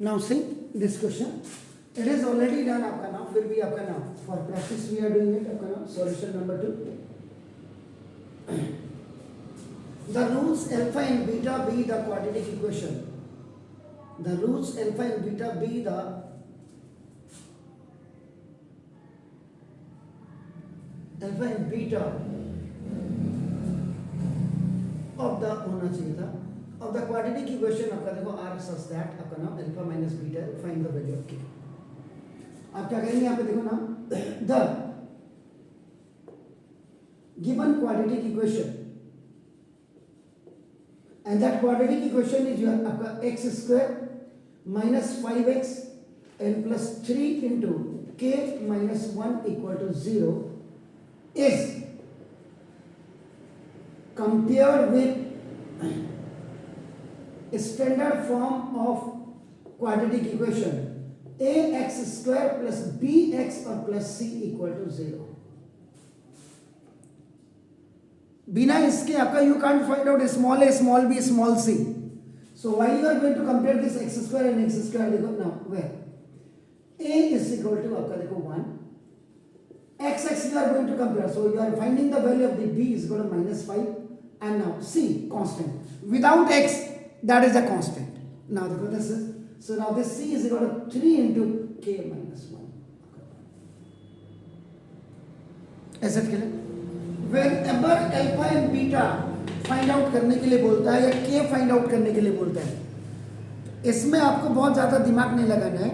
Now see this question. It is already done आपका नाम, फिर भी आपका नाम for practice we are doing it. आपका नाम solution number 2. The roots alpha and beta be the quadratic equation. The roots alpha and beta be the alpha and beta of the होना चाहिए था of the quadratic equation. आपका देखो r such that आपका नाम alpha minus beta, find the value of k. आप क्या करेंगे यहाँ पे देखो ना, the given quadratic equation and that quadratic equation is your आपका x square minus 5x n plus 3 into k minus 1 equal to 0 is compared with standard form of quadratic equation ax square plus bx or plus c equal to 0. बिना इसके आपका you can't find out small a, small b, small c. So while you are going to compare this x square and x square, देखो now where a is equal to आपका देखो 1, x you are going to compare, so you are finding the value of the b is equal to minus 5, and now c constant. Without x, that is a constant. Now देखो this is, so now this c is equal to 3 into k minus 1. ऐसा clear? Whenever alpha and beta find out करने के लिए बोलता है या k find out करने के लिए बोलता है, इसमें आपको बहुत ज़्यादा दिमाग नहीं लगाना है.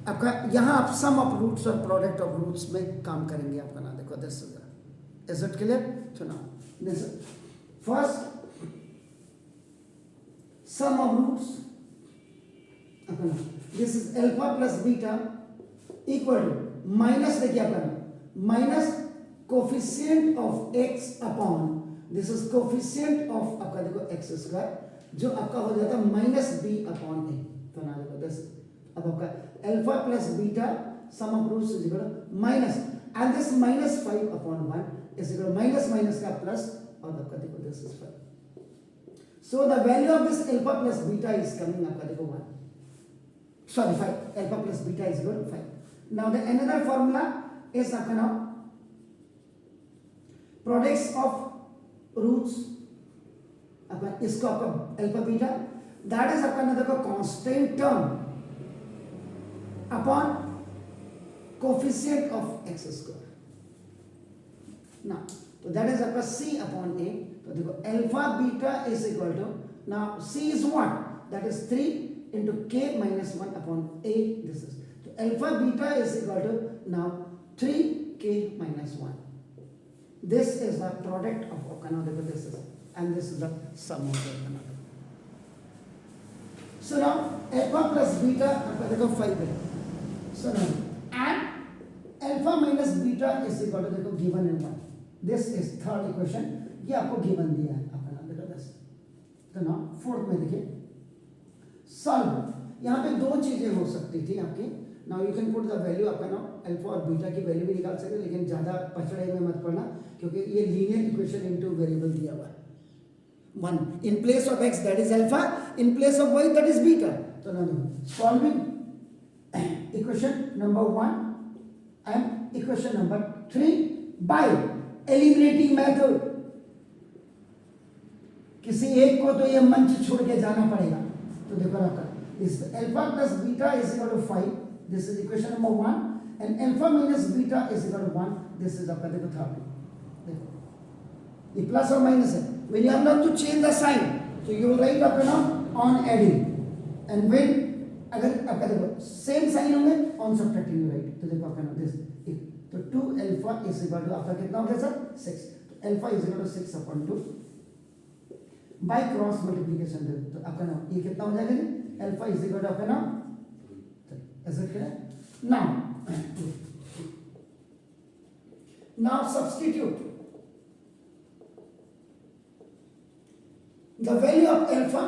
आपका यहाँ आप सम ऑफ रूट्स और प्रोडक्ट ऑफ रूट्स में काम करेंगे. आपका ना देखो this is it clear? So now this first sum of roots, अपना this is alpha plus beta equal to minus, देखिए आपका minus coefficient of x upon this is coefficient of आपका देखो x स्क्वायर, जो आपका हो जाता है माइनस b अपॉन a. तो ना देखो दिस अब आपका alpha plus beta sum of roots is equal to minus, and this minus 5 upon 1 is equal minus minus का प्लस, और आपका देखो this is 5. So the value of this alpha plus beta is coming आपका देखो 1, sorry 5. Alpha plus beta is equal to 5. Now the another formula is आपका now products of roots, आपका इसका आपका अल्फा बीटा, दैट इज आपका ना देखो constant term upon coefficient of x square. ना तो दैट इज आपका c अपॉन a. तो देखो alpha beta is equal to, now c is what, that is 3 into k minus 1 upon a. This is, so alpha beta is equal to now 3k minus 1. This is the product of another, this is, and this is the sum of another. So now alpha plus beta आपका देखो 5 है. So now and alpha minus beta is equal to देखो given in 1. This is third equation, ये आपको given दिया है आपका नाम देखो this. तो now fourth में देखिए सॉल्व. यहाँ पे दो चीजें हो सकती थी आपकी. Now you can put the value आपका नाउ अल्फा और बीटा की वैल्यू भी निकाल सकते, लेकिन ज़्यादा पचड़े में मत पड़ना, क्योंकि ये लीनियर इक्वेशन इनटू वेरिएबल दिया हुआ है. 1 in place of x that is alpha, in place of y that is beta. तो now solving equation number 1 and equation number 3 by eliminating method. किसी एक को तो ये मंच छोड़ के जाना पड़ेगा. तो देखो आपका इस alpha plus beta is equal to 5, this is equation number 1, and alpha minus beta is equal to 1, this is आपका देखो थर्ड. देखो ये प्लस और माइनस है. When you have not to change the sign, so you will write आपका now on adding, and when अगर आपका देखो सेम साइन होंगे ऑन सब्ट्रैक्टिंग यू राइट. तो देखो आपका नाउ दिस, तो 2 अल्फा इज इक्वल टू आपका कितना हो गया सर 6. तो alpha is equal to 6 upon 2 by cross multiplication. तो आपका नाम ये कितना हो जाएगा, अल्फा इज इक्वल टू आपका नाम ऐसा क्या है. Now substitute the value of alpha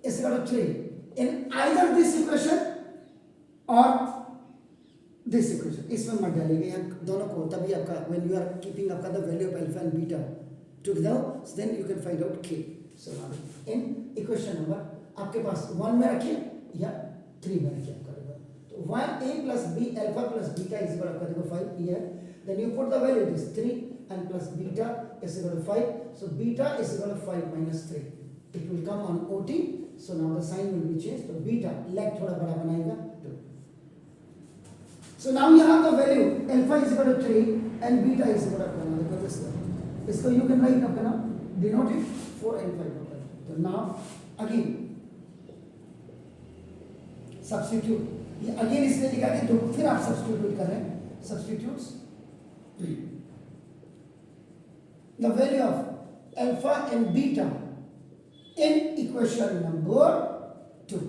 is equal to 3 in either this equation और दिस इक्वेशन. इसमें मत डालिएगा यहाँ दोनों को, तभी आपका व्हेन यू आर कीपिंग आपका the value of alpha and beta together, then you can find out k. So now in equation number आपके पास 1 में रखिए या 3 बन के आपका देखो तो 1a plus b alpha plus beta is equal आपका देखो 5 here then you put the value it is 3 and plus beta is equal to 5 so beta is equal to 5 minus 3 it will come on OT so now the sign will be changed so beta leg थोड़ा बड़ा बनाएगा 2 so now you have the value alpha is equal to 3 and beta is equal to देखो this इसको you can write आपका ना denote it 4 and 5 so now again substitute ये again इसने लिखा कि तो फिर आप सब्स्टिट्यूट कर रहे हैं substitutes the value of alpha and beta in equation number 2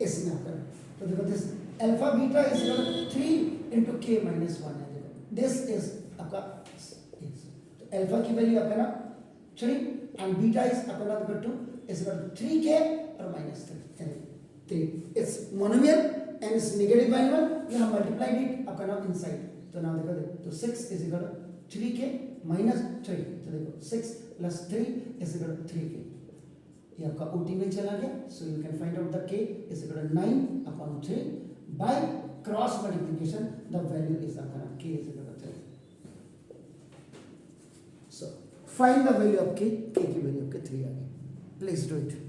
इसमें आप करें तो देखो this alpha beta is equal to 3 into k minus 1 है देखो दिस इज आपका तो अल्फा की वैल्यू आपका ना 3 and beta is आपका ना 2 is equal to 3k or minus 3 it's monomial and it's negative binomial you have multiplied it आपका नाम inside तो now देखो तो 6 is equal to 3k minus 3 तो देखो 6 plus 3 is equal to 3k ये आपका OT में चला गया so you can find out the k is equal to 9 upon 3 by cross multiplication the value is आपका नाम k is equal to 3 so find the value of k की value आपके 3 आ गई please do it